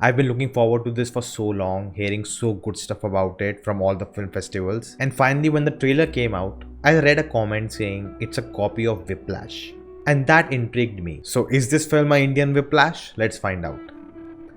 I've been looking forward to this for so long, hearing so good stuff about it from all the film festivals. And finally, when the trailer came out, I read a comment saying it's a copy of Whiplash. And that intrigued me. So is this film an Indian Whiplash? Let's find out.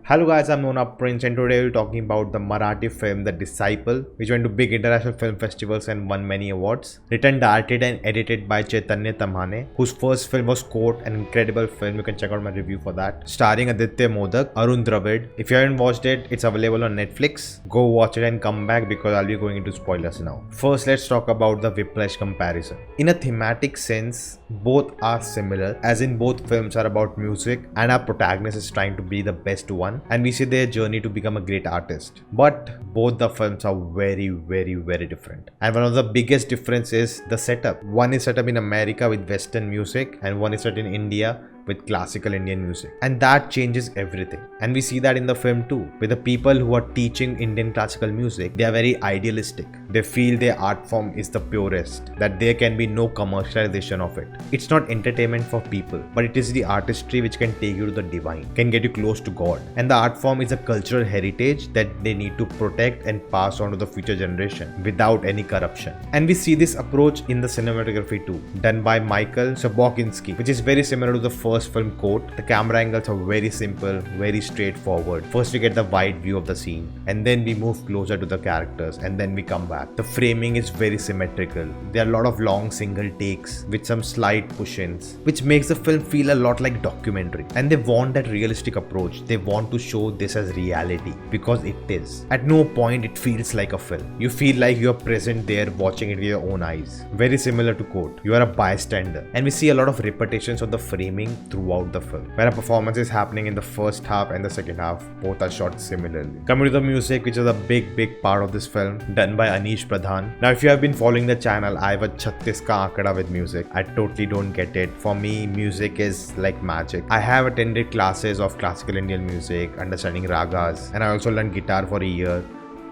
Hello guys, I'm Nona Prince and today we're talking about the Marathi film The Disciple, which went to big international film festivals and won many awards. Written, directed and edited by Chaitanya Tamhane, whose first film was Court, an incredible film. You can check out my review for that. Starring Aditya Modak, Arun Dravid. If you haven't watched it, it's available on Netflix. Go watch it and come back because I'll be going into spoilers now. First, let's talk about the Whiplash comparison. In a thematic sense, both are similar, as in both films are about music and our protagonist is trying to be the best one. And we see their journey to become a great artist. But both the films are very different. And one of the biggest difference is the setup. One is set up in America with Western music and one is set in India with classical Indian music. And that changes everything. And we see that in the film too. With the people who are teaching Indian classical music, they are very idealistic. They feel their art form is the purest, that there can be no commercialization of it. It's not entertainment for people, but it is the artistry which can take you to the divine, can get you close to God. And the art form is a cultural heritage that they need to protect and pass on to the future generation without any corruption. And we see this approach in the cinematography too, done by Michael Sobokinski, which is very similar to the first film Court. The camera angles are very simple, very straightforward. First we get the wide view of the scene and then we move closer to the characters and then we come back. The framing is very symmetrical. There are a lot of long single takes with some slight push-ins, which makes the film feel a lot like documentary. And they want that realistic approach. They want to show this as reality because it is. At no point it feels like a film. You feel like you are present there watching it with your own eyes. Very similar to Court. You are a bystander. And we see a lot of repetitions of the framing throughout the film, where a performance is happening in the first half and the second half. Both are shot similarly. Coming to the music, which is a big part of this film, done by Anish Pradhan. Now if you have been following the channel, I have a 36 ka ankada with music. I totally don't get it. For me, music is like magic. I have attended classes of classical Indian music, understanding ragas, and I also learned guitar for a year.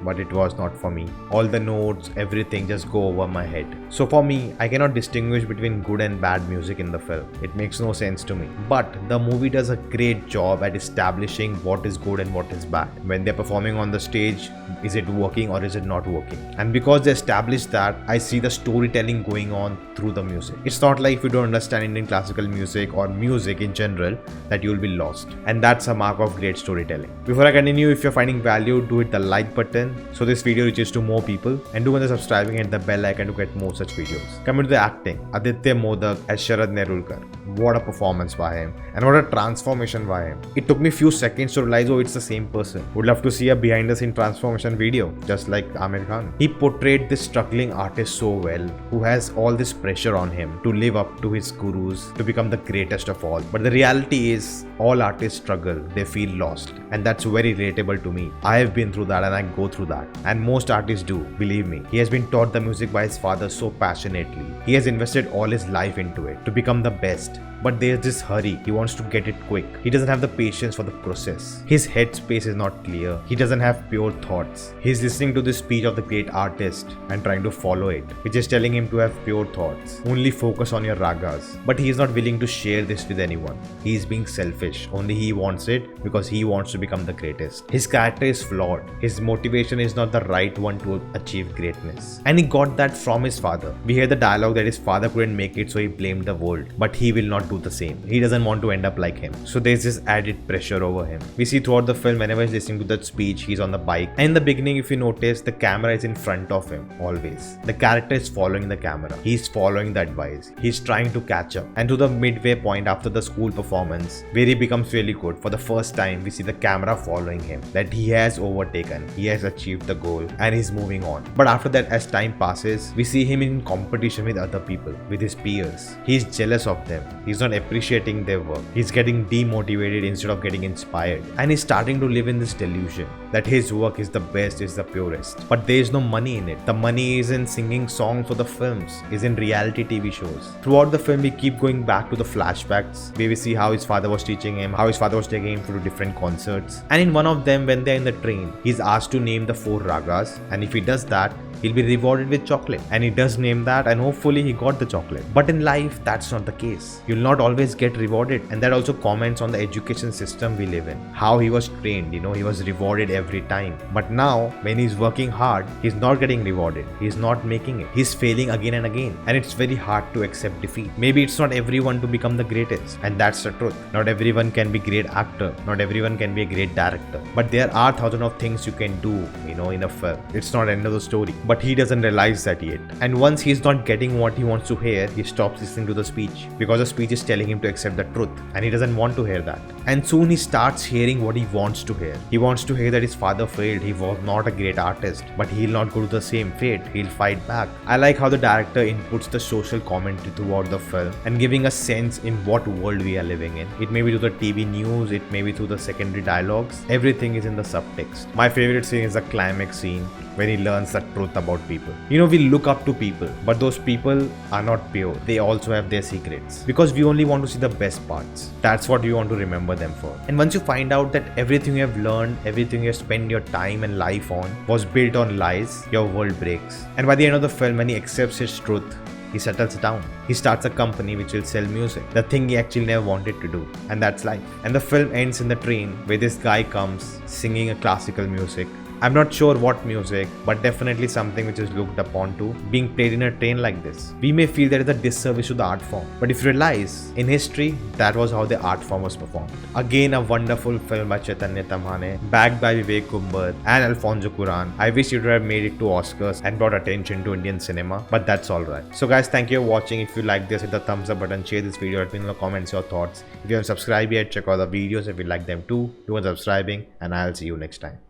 But it was not for me. All the notes, everything just go over my head. So for me, I cannot distinguish between good and bad music in the film. It makes no sense to me. But the movie does a great job at establishing what is good and what is bad. When they're performing on the stage, is it working or is it not working? And because they establish that, I see the storytelling going on through the music. It's not like if you don't understand Indian classical music or music in general, that you'll be lost. And that's a mark of great storytelling. Before I continue, if you're finding value, do hit the like button so this video reaches to more people, and do consider subscribing and the bell icon to get more such videos. Coming to the acting, Aditya Modak as Sharad Nerulkar. What a performance by him, and what a transformation by him. It took me a few seconds to realize, oh, it's the same person. Would love to see a behind the scene transformation video, just like Amir Khan. He portrayed this struggling artist so well, who has all this pressure on him to live up to his gurus, to become the greatest of all. But the reality is, all artists struggle, they feel lost, and that's very relatable to me. I have been through that and I go through that, and most artists do, believe me. He has been taught the music by his father so passionately. He has invested all his life into it to become the best. But there's this hurry. He wants to get it quick. He doesn't have the patience for the process. His headspace is not clear. He doesn't have pure thoughts. He's listening to the speech of the great artist and trying to follow it, which is telling him to have pure thoughts. Only focus on your ragas. But he is not willing to share this with anyone. He is being selfish. Only he wants it because he wants to become the greatest. His character is flawed. His motivation is not the right one to achieve greatness. And he got that from his father. We hear the dialogue that his father couldn't make it, so he blamed the world. But he will not do the same. He doesn't want to end up like him. So there's this added pressure over him. We see throughout the film, whenever he's listening to that speech, he's on the bike. And in the beginning, if you notice, the camera is in front of him, always. The character is following the camera. He's following the advice. He's trying to catch up. And to the midway point after the school performance, where he becomes really good, for the first time, we see the camera following him. That he has overtaken. He has achieved the goal and he's moving on. But after that, as time passes, we see him in competition with other people, with his peers. He's jealous of them. He's not appreciating their work. He's getting demotivated instead of getting inspired. And he's starting to live in this delusion that his work is the best, is the purest. But there is no money in it. The money is in singing songs for the films, is in reality TV shows. Throughout the film, we keep going back to the flashbacks where we see how his father was teaching him, how his father was taking him to different concerts. And in one of them, when they're in the train, he's asked to name name the 4 ragas, and if he does that, he'll be rewarded with chocolate. And he does name that, and hopefully he got the chocolate. But in life, that's not the case. You'll not always get rewarded, and that also comments on the education system we live in. How he was trained, he was rewarded every time. But now, when he's working hard, he's not getting rewarded. He's not making it. He's failing again and again. And it's very hard to accept defeat. Maybe it's not everyone to become the greatest, and that's the truth. Not everyone can be a great actor. Not everyone can be a great director. But there are thousands of things you can do, in a film. It's not the end of the story. But he doesn't realize that yet. And once he's not getting what he wants to hear, he stops listening to the speech. Because the speech is telling him to accept the truth. And he doesn't want to hear that. And soon he starts hearing what he wants to hear. He wants to hear that his father failed. He was not a great artist. But he'll not go to the same fate. He'll fight back. I like how the director inputs the social commentary throughout the film and giving a sense in what world we are living in. It may be through the TV news, it may be through the secondary dialogues. Everything is in the subtext. My favorite scene is the climax scene when he learns the truth about people. We look up to people, but those people are not pure. They also have their secrets. Because we only want to see the best parts. That's what we want to remember them for. And once you find out that everything you have learned, everything you have spent your time and life on was built on lies, your world breaks. And by the end of the film, when he accepts his truth, he settles down. He starts a company which will sell music, the thing he actually never wanted to do. And that's life. And the film ends in the train where this guy comes singing a classical music. I'm not sure what music, but definitely something which is looked upon to being played in a train like this. We may feel there is a disservice to the art form, but if you realize, in history, that was how the art form was performed. Again, a wonderful film by Chaitanya Tamhane, backed by Vivek Kumbhar and Alfonso Cuarón. I wish it would have made it to Oscars and brought attention to Indian cinema, but that's alright. So guys, thank you for watching. If you like this, hit the thumbs up button, share this video, let me know in the comments your thoughts. If you haven't subscribed yet, check out the videos if you like them too. Do subscribing, and I'll see you next time.